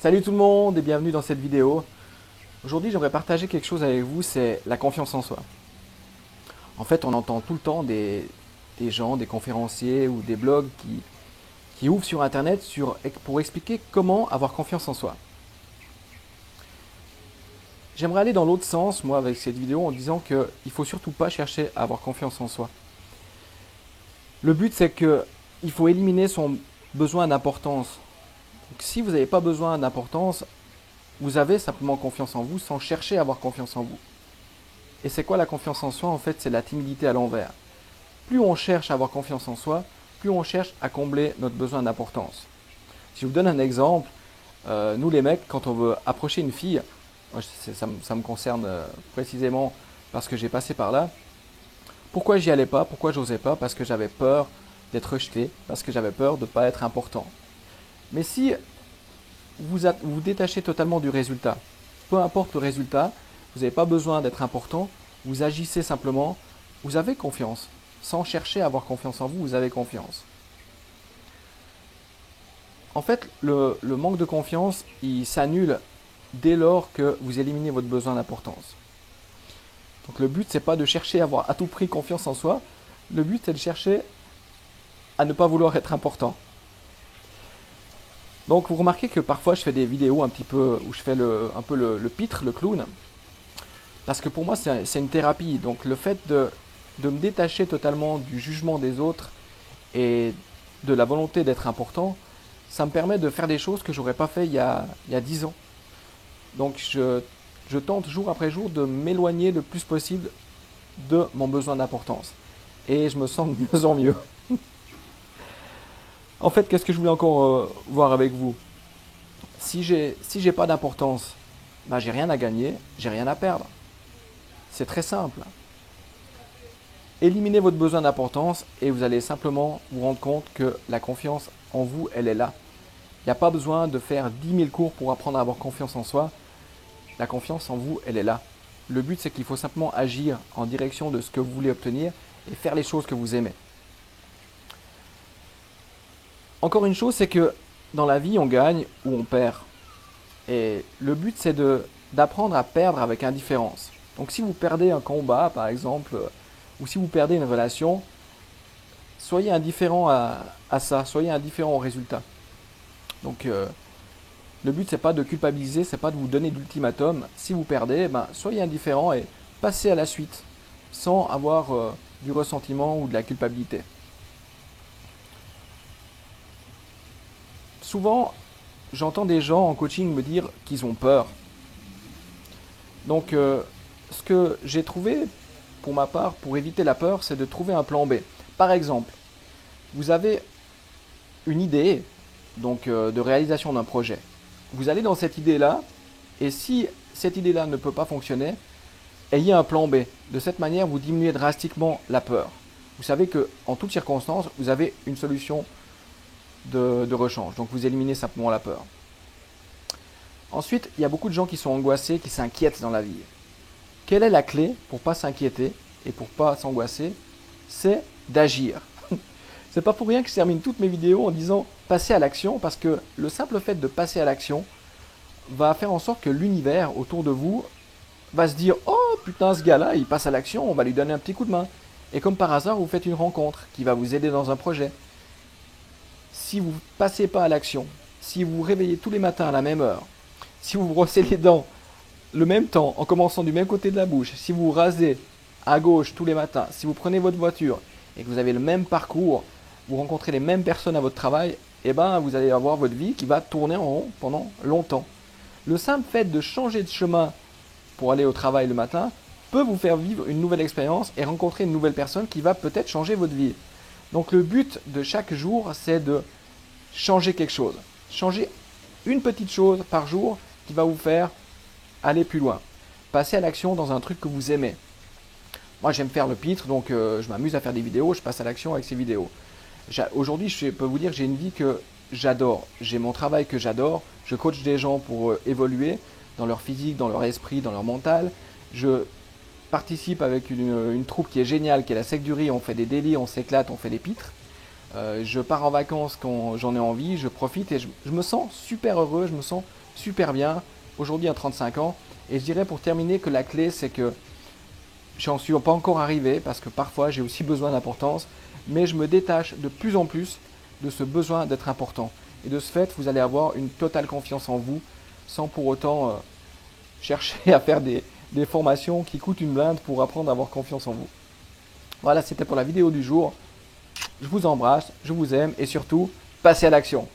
Salut tout le monde et bienvenue dans cette vidéo. Aujourd'hui, j'aimerais partager quelque chose avec vous, c'est la confiance en soi. En fait, on entend tout le temps des gens, des conférenciers ou des blogs qui ouvrent sur Internet pour expliquer comment avoir confiance en soi. J'aimerais aller dans l'autre sens, moi, avec cette vidéo, en disant qu'il ne faut surtout pas chercher à avoir confiance en soi. Le but, c'est qu'il faut éliminer son besoin d'importance. Donc, si vous n'avez pas besoin d'importance, vous avez simplement confiance en vous sans chercher à avoir confiance en vous. Et c'est quoi la confiance en soi? En fait, c'est la timidité à l'envers. Plus on cherche à avoir confiance en soi, plus on cherche à combler notre besoin d'importance. Si je vous donne un exemple, nous les mecs, quand on veut approcher une fille, moi, ça me concerne précisément parce que j'ai passé par là, pourquoi j'y allais pas, pourquoi j'osais pas? Parce que j'avais peur d'être rejeté, parce que j'avais peur de ne pas être important. Mais si vous détachez totalement du résultat, peu importe le résultat, vous n'avez pas besoin d'être important, vous agissez simplement, vous avez confiance. Sans chercher à avoir confiance en vous, vous avez confiance. En fait, le manque de confiance, il s'annule dès lors que vous éliminez votre besoin d'importance. Donc le but, c'est pas de chercher à avoir à tout prix confiance en soi, le but, c'est de chercher à ne pas vouloir être important. Donc vous remarquez que parfois je fais des vidéos un petit peu où je fais un peu le pitre, le clown, parce que pour moi c'est une thérapie. Donc le fait de me détacher totalement du jugement des autres et de la volonté d'être important, ça me permet de faire des choses que j'aurais pas fait il y a 10 ans. Donc je tente jour après jour de m'éloigner le plus possible de mon besoin d'importance. Et je me sens de mieux en mieux. En fait, qu'est-ce que je voulais encore voir avec vous? Si j'ai pas d'importance, bah, j'ai rien à gagner, j'ai rien à perdre. C'est très simple. Éliminez votre besoin d'importance et vous allez simplement vous rendre compte que la confiance en vous, elle est là. Il n'y a pas besoin de faire 10 000 cours pour apprendre à avoir confiance en soi. La confiance en vous, elle est là. Le but, c'est qu'il faut simplement agir en direction de ce que vous voulez obtenir et faire les choses que vous aimez. Encore une chose, c'est que dans la vie, on gagne ou on perd. Et le but, c'est d'apprendre à perdre avec indifférence. Donc si vous perdez un combat, par exemple, ou si vous perdez une relation, soyez indifférent à ça, soyez indifférent au résultat. Donc le but, c'est pas de culpabiliser, c'est pas de vous donner d'ultimatum. Si vous perdez, ben, soyez indifférent et passez à la suite, sans avoir du ressentiment ou de la culpabilité. Souvent, j'entends des gens en coaching me dire qu'ils ont peur. Donc, ce que j'ai trouvé, pour ma part, pour éviter la peur, c'est de trouver un plan B. Par exemple, vous avez une idée donc, de réalisation d'un projet. Vous allez dans cette idée-là, et si cette idée-là ne peut pas fonctionner, ayez un plan B. De cette manière, vous diminuez drastiquement la peur. Vous savez qu'en toutes circonstances, vous avez une solution de rechange. Donc, vous éliminez simplement la peur. Ensuite, il y a beaucoup de gens qui sont angoissés, qui s'inquiètent dans la vie. Quelle est la clé pour ne pas s'inquiéter et pour ne pas s'angoisser? C'est d'agir. C'est pas pour rien que je termine toutes mes vidéos en disant passer à l'action, parce que le simple fait de passer à l'action va faire en sorte que l'univers autour de vous va se dire oh putain, ce gars-là il passe à l'action, on va lui donner un petit coup de main. Et comme par hasard, vous faites une rencontre qui va vous aider dans un projet. Si vous ne passez pas à l'action, si vous vous réveillez tous les matins à la même heure, si vous vous brossez les dents le même temps en commençant du même côté de la bouche, si vous vous rasez à gauche tous les matins, si vous prenez votre voiture et que vous avez le même parcours, vous rencontrez les mêmes personnes à votre travail, et ben vous allez avoir votre vie qui va tourner en rond pendant longtemps. Le simple fait de changer de chemin pour aller au travail le matin peut vous faire vivre une nouvelle expérience et rencontrer une nouvelle personne qui va peut-être changer votre vie. Donc le but de chaque jour, c'est de changer quelque chose. Changer une petite chose par jour qui va vous faire aller plus loin. Passez à l'action dans un truc que vous aimez. Moi, j'aime faire le pitre, donc je m'amuse à faire des vidéos, je passe à l'action avec ces vidéos. Aujourd'hui, je peux vous dire que j'ai une vie que j'adore. J'ai mon travail que j'adore. Je coach des gens pour évoluer dans leur physique, dans leur esprit, dans leur mental. Je participe avec une troupe qui est géniale, qui est la Sec du Riz. On fait des délits, on s'éclate, on fait des pitres. Je pars en vacances quand j'en ai envie, je profite et je me sens super heureux, je me sens super bien aujourd'hui à 35 ans. Et je dirais pour terminer que la clé, c'est que j'en suis pas encore arrivé parce que parfois j'ai aussi besoin d'importance, mais je me détache de plus en plus de ce besoin d'être important. Et de ce fait, vous allez avoir une totale confiance en vous sans pour autant chercher à faire des formations qui coûtent une blinde pour apprendre à avoir confiance en vous. Voilà, c'était pour la vidéo du jour. Je vous embrasse, je vous aime et surtout, passez à l'action.